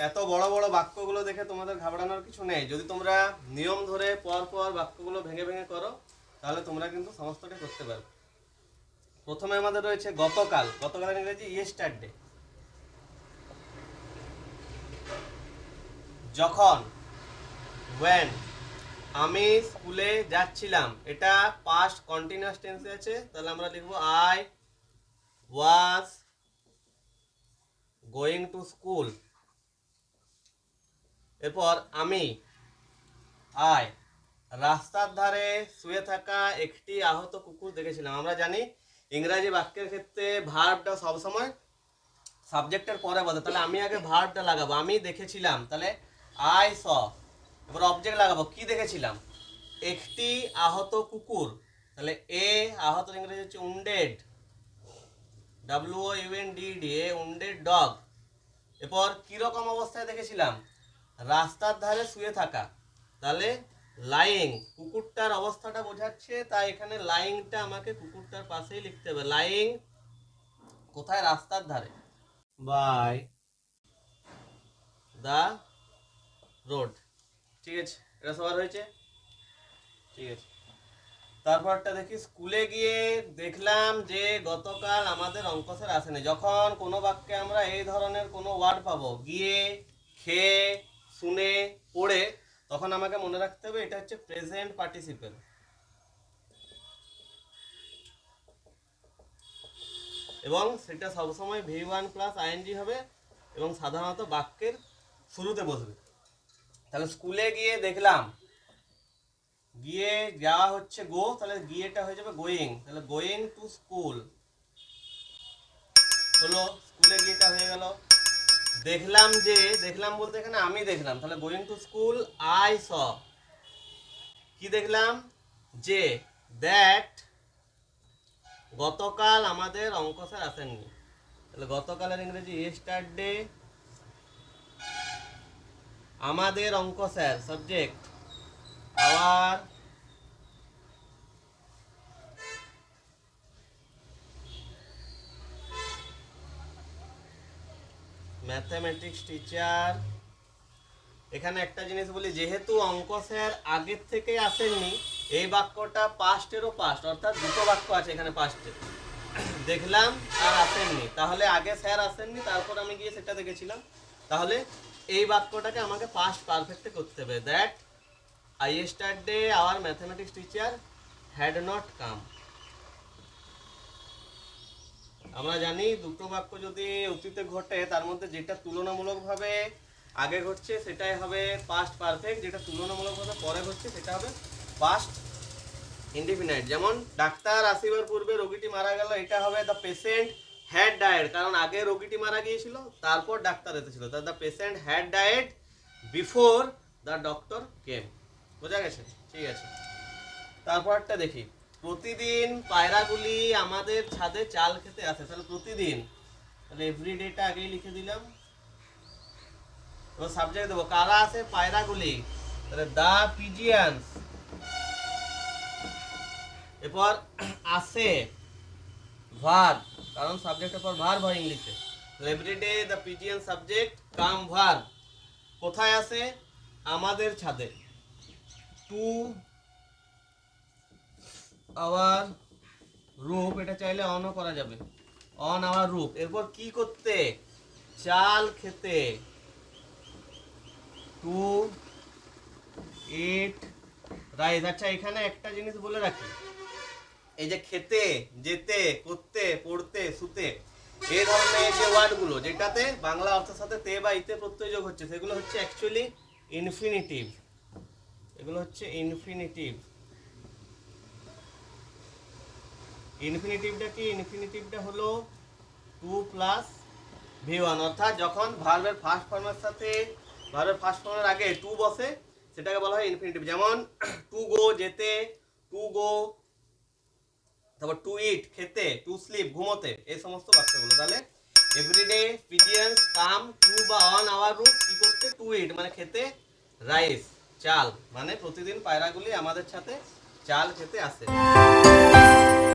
এত বড় বড় বাক্যগুলো দেখে তোমাদের ঘাবড়ানোর কিছু নেই। যদি তোমরা নিয়ম ধরে পর পর বাক্যগুলো ভেঙে ভেঙে করো তাহলে তোমরা কিন্তু সমস্তটা করতে পারবে। প্রথমে আমাদের রয়েছে গতকাল। গতকালের ইংরেজি ইয়েস্টারডে। যখন, when, আমি স্কুলে যাচ্ছিলাম, এটা পাস্ট কন্টিনিউয়াস টেন্সে আছে, তাহলে আমরা লিখবো I was going to school. এরপর আমি, আই রাস্তার ধারে শুয়ে থাকা একটি আহত কুকুর দেখেছিলাম। আমরা জানি ইংরাজি বাক্যের ক্ষেত্রে ভার্বটা সবসময় সাবজেক্টের পরে বলে, তাহলে আমি আগে ভার্বটা লাগাবো। আমি দেখেছিলাম, তাহলে আই স। এবার অবজেক্ট লাগাবো, কি দেখেছিলাম? একটি আহত কুকুর, তাহলে এ আহত ইংরেজি হচ্ছে wounded, WOUNDED, a wounded dog. এরপর কিরকম অবস্থায় দেখেছিলাম? রাস্তার ধারে শুয়ে থাকা, তাহলে লাইং। কুকুরটার অবস্থাটা বোঝাচ্ছে, তাই এখানে লাইংটা আমাকে কুকুরটার পাশেই লিখতে হবে। লাইং কোথায়? রাস্তার ধারে, বাই দা রোড। ঠিক আছে, এটা সবার হয়েছে? ঠিক আছে, তারপরটা দেখি। স্কুলে গিয়ে দেখলাম যে গতকাল আমাদের অঙ্ক স্যার আসেনি। যখন কোনো বাক্যে আমরা এই ধরনের কোনো ওয়ার্ড পাবো, গিয়ে, খেয়ে, শুনে, পড়ে, তখন আমাকে মনে রাখতে হবে এটা হচ্ছে প্রেজেন্ট পার্টিসিপেল। এবং সেটা সবসময় V1 প্লাস ING হবে এবং সাধারণত বাক্যের শুরুতে বসবে। তাহলে স্কুলে গিয়ে দেখলাম, গিয়ে যাওয়া হচ্ছে গো, তাহলে গিয়েটা হয়ে যাবে গোয়িং, তাহলে গোয়িং টু স্কুল হলো। স্কুলে গিয়েটা হয়ে গেল। দেখলাম যে, দেখলাম বলতে এখানে আমি দেখলাম, তাহলে going to school I saw. কি দেখলাম? যে দ্যাট গতকাল আমাদের অঙ্ক স্যার আসেননি, তাহলে গতকালের ইংরেজি ইয়েস্টারডে। আমাদের অঙ্ক sir, subject our mathematics teacher. এখানে একটা জিনিস বলি, যেহেতু অঙ্ক স্যার আগের থেকে আসেননি, এই বাক্যটা পাস্টেরও পাস্ট, অর্থাৎ দুটো বাক্য আছে এখানে পাস্টের। দেখলাম আর আসেননি, তাহলে আগে স্যার আসেননি, তারপর আমি গিয়ে সেটা দেখেছিলাম। তাহলে এই বাক্যটাকে আমাকে পাস্ট পারফেক্টে করতে হবে। That yesterday our mathematics teacher had not come. আমরা জানি দুটো বাক্য যদি অতীতে ঘটে, তার মধ্যে যেটা তুলনামূলকভাবে আগে ঘটছে সেটাই হবে পাস্ট পারফেক্ট, যেটা তুলনামূলকভাবে পরে ঘটছে সেটা হবে পাস্ট ইনডিফিনাইট। যেমন ডাক্তার আসিবার পূর্বে রোগীটি মারা গেল, এটা হবে দ্য পেশেন্ট হ্যাড ডায়েড, কারণ আগে রোগীটি মারা গিয়েছিল, তারপর ডাক্তার এসেছিল। তাই the patient had died before the doctor came. বোঝা গেছে? ঠিক আছে, তারপরটা দেখি। প্রতিদিন পায়রাগুলি আমাদের ছাদে চাল খেতে আসে, তাহলে প্রতিদিন, তাহলে এভরিডেটা আগেই লিখে দিলাম। এবার সাবজেক্ট দেবো, কারা আসে? পায়রাগুলি, তাহলে দা পিজিয়ান্স। এরপর আসে ভার্ব, কারণ সাবজেক্টের পর ভার্ব হয় ইংলিশে, everyday the pigeon subject come verb. কোথায় আসে? আমাদের ছাদে। টু আওয়ার রুফ, এটা চাইলে অনও করা যাবে, অন আওয়ার রুফ। এরপর কি করতে? চাল খেতে। To eat rice. আচ্ছা, এখানে একটা জিনিস বলে রাখি, এই যে খেতে, যেতে, করতে, পড়তে, শুতে, এই ধরনের যে ওয়ার্ডগুলো যেটাতে বাংলা অর্থের সাথে তে বা ইতে প্রত্যয় যোগ হচ্ছে, সেগুলো হচ্ছে অ্যাকচুয়ালি ইনফিনিটিভ। এগুলো হচ্ছে ইনফিনিটিভ। ইনফিনিটিভটা কি? ইনফিনিটিভটা হলো টু প্লাস V1, অর্থাৎ যখন ভার্বের ফার্স্ট ফর্মের সাথে, ভার্বের ফার্স্ট ফর্মের আগে টু বসে, সেটাকে বলা হয় ইনফিনিটিভ। যেমন টু গো যেতে, টু গো, তারপর টু ইট খেতে, টু স্লিপ ঘুমোতে, এই সমস্ত বাক্যগুলো। তাহলে এভরিডে পিজিয়ান্স কাম টু বা অন আওয়ার রুফ, কি করতে? টু ইট মানে খেতে, রাইস চাল মানে প্রতিদিন পায়রাগুলি আমাদের সাথে চাল খেতে আসে।